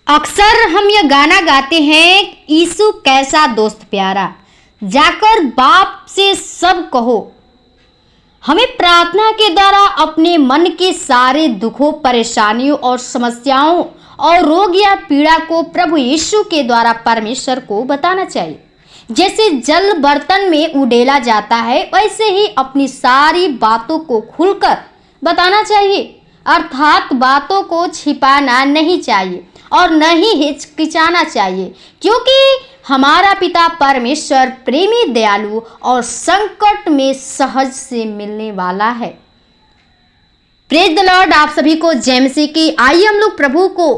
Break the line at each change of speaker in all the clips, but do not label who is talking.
अक्सर हम यह गाना गाते हैं, यीशु कैसा दोस्त प्यारा, जाकर बाप से सब कहो। हमें प्रार्थना के द्वारा अपने मन के सारे दुखों, परेशानियों और समस्याओं और रोग या पीड़ा को प्रभु यीशु के द्वारा परमेश्वर को बताना चाहिए। जैसे जल बर्तन में उडेला जाता है, वैसे ही अपनी सारी बातों को खुलकर बताना चाहिए, अर्थात बातों को छिपाना नहीं चाहिए और न ही हिचकिचाना चाहिए, क्योंकि हमारा पिता परमेश्वर प्रेमी, दयालु और संकट में सहज से मिलने वाला है। Praise the Lord. आप सभी को जय मसीह की। आइए हम लोग प्रभु को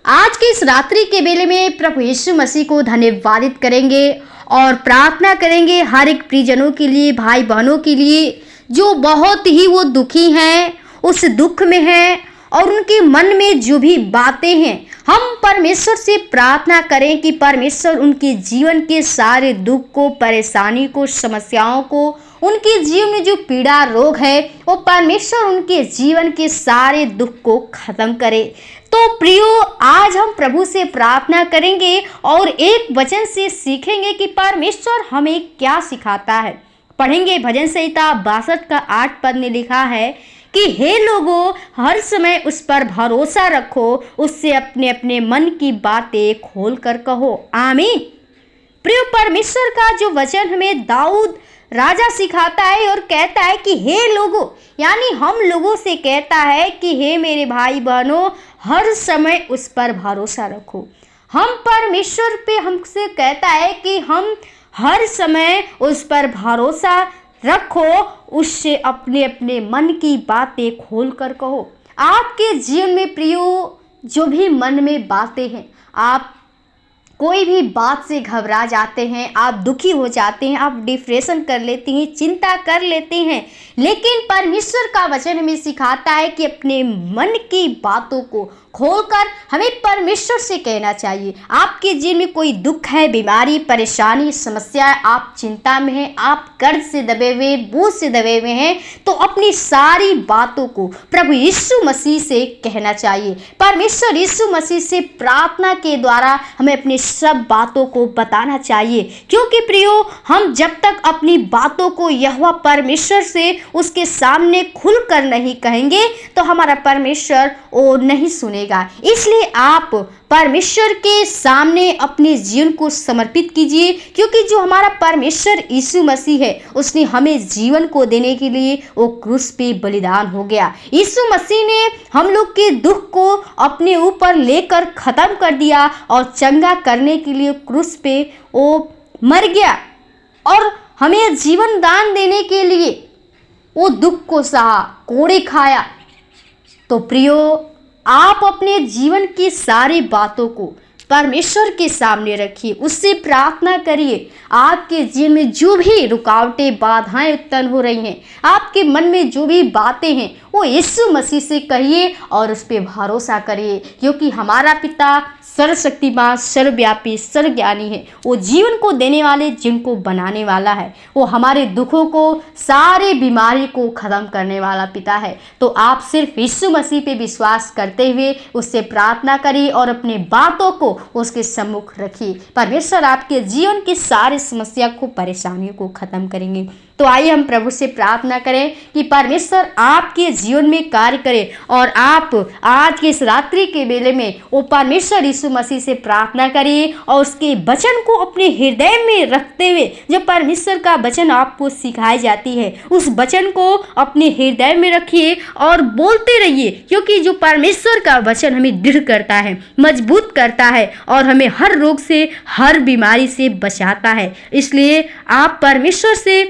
आज की इस रात्रि के बेले में प्रभु यीशु मसीह को धन्यवादित करेंगे और प्रार्थना करेंगे हर एक प्रियजनों के लिए, भाई बहनों के लिए जो बहुत ही वो दुखी हैं, उस दुख में हैं और उनके मन में जो भी बातें हैं, हम परमेश्वर से प्रार्थना करें कि परमेश्वर उनके जीवन के सारे दुख को, परेशानी को, समस्याओं को, उनके जीवन में जो पीड़ा, रोग है, वो परमेश्वर उनके जीवन के सारे दुख को खत्म करे। तो प्रियो, आज हम प्रभु से प्रार्थना करेंगे और एक वचन से सीखेंगे कि परमेश्वर हमें क्या सिखाता है। पढ़ेंगे भजन संहिता 62 का 8 पद में लिखा है कि हे लोगों, हर समय उस पर भरोसा रखो, उससे अपने अपने मन की बातें खोल कर कहो। आमीन। प्रिय, परमेश्वर का जो वचन हमें दाऊद राजा सिखाता है और कहता है कि हे लोगों, यानी हम लोगों से कहता है कि हे मेरे भाई बहनों, हर समय उस पर भरोसा रखो। हम परमेश्वर पे हमसे कहता है कि हम हर समय उस पर भरोसा रखो, उससे अपने अपने मन की बातें खोल कर कहो। आपके जीवन में प्रियो, जो भी मन में बातें हैं, आप कोई भी बात से घबरा जाते हैं, आप दुखी हो जाते हैं, आप डिप्रेशन कर लेते हैं, चिंता कर लेते हैं, लेकिन परमेश्वर का वचन हमें सिखाता है कि अपने मन की बातों को खोलकर हमें परमेश्वर से कहना चाहिए। आपके जीवन में कोई दुख है, बीमारी, परेशानी, समस्या, आप चिंता में हैं, आप कर्ज से दबे हुए, बोझ से दबे हुए हैं, तो अपनी सारी बातों को प्रभु यीशु मसीह से कहना चाहिए। परमेश्वर यीशु मसीह से प्रार्थना के द्वारा हमें अपनी सब बातों को बताना चाहिए, क्योंकि प्रियो, हम जब तक अपनी बातों को यहोवा परमेश्वर से उसके सामने खुलकर नहीं कहेंगे तो हमारा परमेश्वर वो नहीं सुनेगा। इसलिए आप परमेश्वर के सामने अपने जीवन को समर्पित कीजिए, क्योंकि जो हमारा परमेश्वर यीशु मसीह है, उसने हमें जीवन को देने के लिए वो क्रूस पे बलिदान हो गया। यीशु मसीह ने हम लोग के दुख को अपने ऊपर लेकर खत्म कर दिया और चंगा करने के लिए क्रूस पे वो मर गया और हमें जीवन दान देने के लिए वो दुख को सहा, कोड़े खाया। तो प्रियो, आप अपने जीवन की सारी बातों को परमेश्वर के सामने रखिए, उससे प्रार्थना करिए। आपके जीवन में जो भी रुकावटें, बाधाएं उत्पन्न हो रही हैं, आपके मन में जो भी बातें हैं, वो यीशु मसीह से कहिए और उस पर भरोसा करिए, क्योंकि हमारा पिता सर्वशक्तिमान, सर्वव्यापी, सर्वज्ञानी है। वो जीवन को देने वाले, जिनको बनाने वाला है। वो हमारे दुखों को, सारे बीमारी को खत्म करने वाला पिता है। तो आप सिर्फ यीशु मसीह पे विश्वास करते हुए उससे प्रार्थना करिए और अपनी बातों को उसके सम्मुख रखिए। परमेश्वर आपके जीवन की सारी समस्या को, परेशानियों को खत्म करेंगे। तो आइए हम प्रभु से प्रार्थना करें कि परमेश्वर आपके जीवन में कार्य करे और आप आज की इस रात्रि के बेले में वो परमेश्वर यीशु मसीह से प्रार्थना करिए और उसके वचन को अपने हृदय में रखते हुए, जब परमेश्वर का वचन आपको सिखाई जाती है, उस वचन को अपने हृदय में रखिए और बोलते रहिए, क्योंकि जो परमेश्वर का वचन हमें दृढ़ करता है, मजबूत करता है और हमें हर रोग से, हर बीमारी से बचाता है। इसलिए आप परमेश्वर से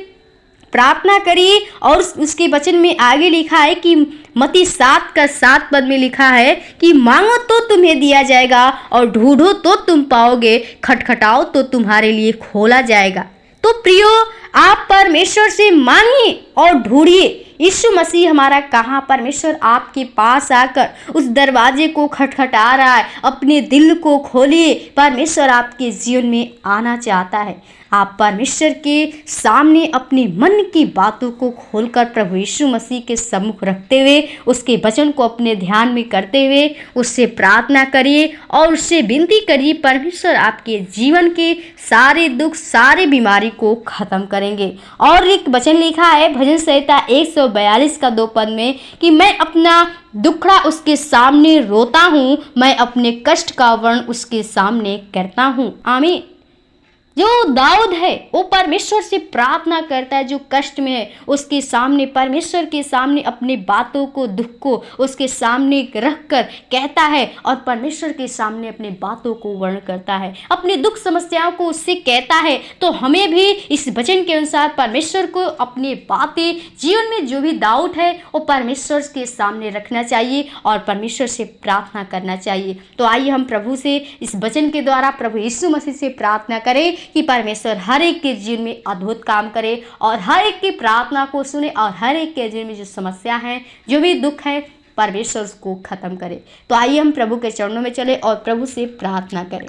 प्रार्थना करिए और उसके वचन में आगे लिखा है कि मत्ती 7 का 7 पद में लिखा है कि मांगो तो तुम्हें दिया जाएगा और ढूंढो तो तुम पाओगे, खटखटाओ तो तुम्हारे लिए खोला जाएगा। तो प्रियो, आप परमेश्वर से मांगिए और ढूंढिए। यीशु मसीह हमारा कहाँ, परमेश्वर आपके पास आकर उस दरवाजे को खटखटा रहा है। अपने दिल को खोलिए, परमेश्वर आपके जीवन में आना चाहता है। आप परमेश्वर के सामने अपने मन की बातों को खोलकर प्रभु यीशु मसीह के सम्मुख रखते हुए उसके वचन को अपने ध्यान में करते हुए उससे प्रार्थना करिए और उससे विनती करिए। परमेश्वर आपके जीवन के सारे दुख, सारे बीमारी को खत्म करेंगे। और एक वचन लिखा है भजन संहिता 142 का 2 पद में कि मैं अपना दुखड़ा उसके सामने रोता हूँ, मैं अपने कष्ट का वर्ण उसके सामने करता हूँ। आमीन। जो दाऊद है वो परमेश्वर से प्रार्थना करता है, जो कष्ट में है उसके सामने, परमेश्वर के सामने अपनी बातों को, दुख को उसके सामने रख कर कहता है और परमेश्वर के सामने अपनी बातों को वर्ण करता है, अपनी दुख समस्याओं को उससे कहता है। तो हमें भी इस वचन के अनुसार परमेश्वर को अपनी बातें, जीवन में जो भी डाउट है वो परमेश्वर के सामने रखना चाहिए और परमेश्वर से प्रार्थना करना चाहिए। तो आइए हम प्रभु से इस वचन के द्वारा प्रभु यीशु मसीह से प्रार्थना करें कि परमेश्वर हर एक के जीवन में अद्भुत काम करे और हर एक की प्रार्थना को सुने और हर एक के जीवन में जो समस्या है, जो भी दुख है, परमेश्वर उसको खत्म करे। तो आइए हम प्रभु के चरणों में चले और प्रभु से प्रार्थना करें।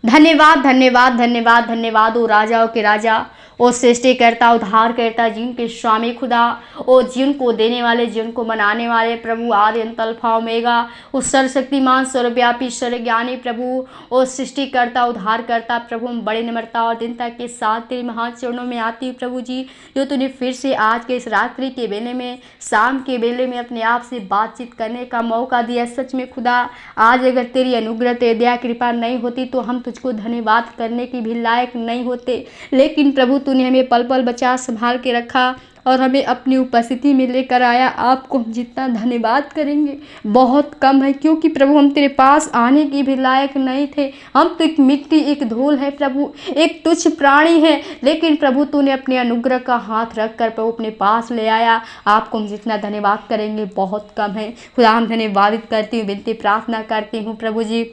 धन्यवाद, धन्यवाद, धन्यवाद, धन्यवाद ओ राजाओं के राजा, ओ सृष्टि करता, उद्धार करता, जीवन के स्वामी खुदा, ओ जीवन को देने वाले, जीवन को मनाने वाले प्रभु, आदि अंत अल्फा ओमेगा, ओ सर्वशक्तिमान, सर्वव्यापी, सर्वज्ञानी प्रभु, ओ सृष्टि करता, उद्धार करता प्रभु, हम बड़ी निम्रता और दीनता के साथ तेरे महान चरणों में आती हूँ प्रभु जी। जो तूने फिर से आज के इस रात्रि के बेले में, शाम के बेले में अपने आप से बातचीत करने का मौका दिया। सच में खुदा, आज अगर तेरी अनुग्रह, तेरी दया, कृपा नहीं होती तो हम तुझको धन्यवाद करने की भी लायक नहीं होते। लेकिन प्रभु तूने हमें पल पल बचा, संभाल के रखा और हमें अपनी उपस्थिति में लेकर आया। आपको हम जितना धन्यवाद करेंगे बहुत कम है, क्योंकि प्रभु हम तेरे पास आने की भी लायक नहीं थे। हम तो एक मिट्टी, एक धूल है प्रभु, एक तुच्छ प्राणी है, लेकिन प्रभु तूने अपने अनुग्रह का हाथ रख कर प्रभु अपने पास ले आया। आपको हम जितना धन्यवाद करेंगे बहुत कम है। खुदा हम धन्यवादित करती हूँ, विनती प्रार्थना करती हूँ प्रभु जी,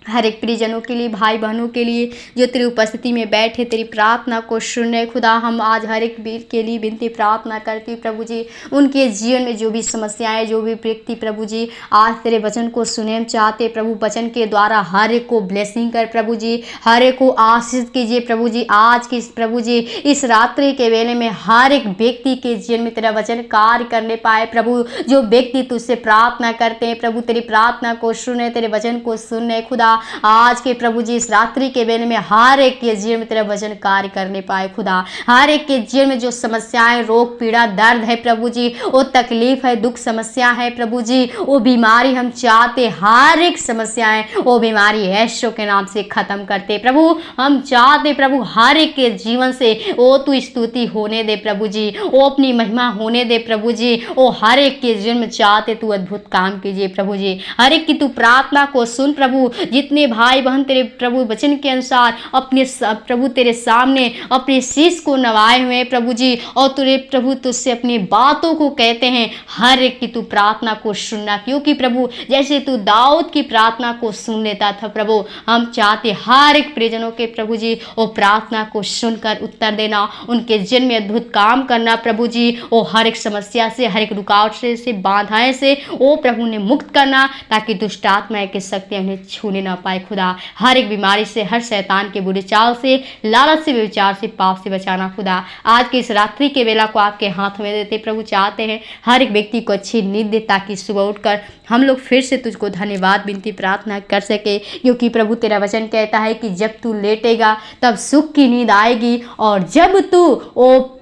हर एक प्रियजनों के लिए, भाई बहनों के लिए जो तेरी उपस्थिति में बैठे तेरी प्रार्थना को सुन रहे। खुदा हम आज हर एक वीर के लिए विनती प्रार्थना करती हूँ प्रभु जी, उनके जीवन में जो भी समस्याएं, जो भी व्यक्ति प्रभु जी आज तेरे वचन को सुने हम चाहते प्रभु, वचन के द्वारा हर एक को ब्लेसिंग कर प्रभु जी, हर एक को आशीष कीजिए प्रभु जी। आज की प्रभु जी इस रात्रि के वेले में हर एक व्यक्ति के जीवन में तेरा वचन कार्य करने पाए प्रभु। जो व्यक्ति तुझसे प्रार्थना करते हैं प्रभु, तेरी प्रार्थना को सुने, तेरे वचन को सुने खुदा, आज के प्रभु जी इस रात्रि के बेले में हर एक के जीवन में तेरा वचन कार्य करने पाए खुदा। हर एक के जीवन में जो समस्याएं, रोग, पीड़ा, दर्द है प्रभु जी, वो तकलीफ है, दुख, समस्या है प्रभु जी, वो बीमारी हम चाहते, हर एक समस्याएं, वो बीमारी यीशु के नाम से खत्म करते प्रभु। हम चाहते प्रभु हर एक के जीवन से वो तू स्तुति होने दे प्रभु जी, वो अपनी महिमा होने दे प्रभु जी। वो हर एक के जीवन में चाहते तू अद्भुत काम कीजिए प्रभु जी। हर एक की तू प्रार्थना को सुन प्रभु। जितने भाई बहन तेरे प्रभु वचन के अनुसार अपने प्रभु तेरे सामने अपने शीश को नवाए हुए प्रभु जी, और तेरे प्रभु तुझसे अपनी बातों को कहते हैं, हर एक की तू प्रार्थना को सुनना, क्योंकि प्रभु जैसे तू दाऊद की प्रार्थना को सुन लेता था प्रभु, हम चाहते हर एक प्रियजनों के प्रभु जी वो प्रार्थना को सुनकर उत्तर देना, उनके जीवन में अद्भुत काम करना प्रभु जी। वो हर एक समस्या से, हर एक रुकावट से, बाधाएं से वो प्रभु ने मुक्त करना, ताकि दुष्ट आत्मा की शक्ति उन्हें छूने ना पाए खुदा। हर एक बीमारी से, हर शैतान के बुरे चाल से, लालच से, विचार से, पाप से बचाना खुदा। आज के इस रात्रि के वेला को आपके हाथ में देते प्रभु, चाहते हैं हर एक व्यक्ति को अच्छी नींद दे, ताकि सुबह उठकर हम लोग फिर से तुझको धन्यवाद विनती प्रार्थना कर सके, क्योंकि प्रभु तेरा वचन कहता है कि जब तू लेटेगा तब सुख की नींद आएगी, और जब तू वो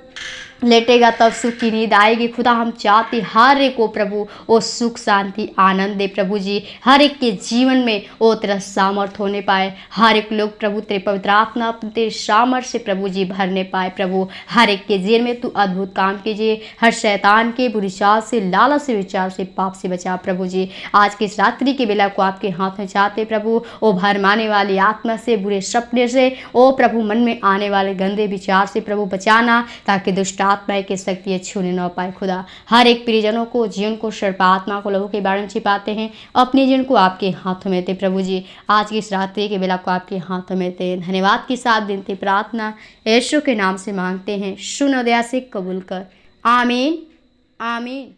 लेटेगा तब सुख की नींद आएगी खुदा। हम चाहते हर एक को प्रभु वो सुख, शांति, आनंद दे प्रभु जी। हर एक के जीवन में वो तेरा सामर्थ होने पाए, हर एक लोग प्रभु तेरे पवित्र आत्मा, तेरे सामर्थ से प्रभु जी भरने पाए प्रभु। हर एक के जीवन में तू अद्भुत काम कीजिए, हर शैतान के बुरी चाल से, लालच से, विचार से, पाप से बचा प्रभु जी। आज के इस रात्रि के बेला को आपके हाथ में चाहते प्रभु, वो भरमाने वाली आत्मा से, बुरे सपने से, ओ प्रभु मन में आने वाले गंदे विचार से प्रभु बचाना, ताकि दुष्ट आत्मा की शक्ति छूने न पाए खुदा। हर एक प्रियजनों को, जीवन को, सर्प आत्मा को लहू के बारे में छिपाते हैं, अपने जीवन को आपके हाथों में थे प्रभु जी। आज की इस रात्रि के बेला को आपके हाथों में थे। धन्यवाद के साथ विनती प्रार्थना यीशु के नाम से मांगते हैं, सुन और दया से कबूल कर। आमीन, आमीन।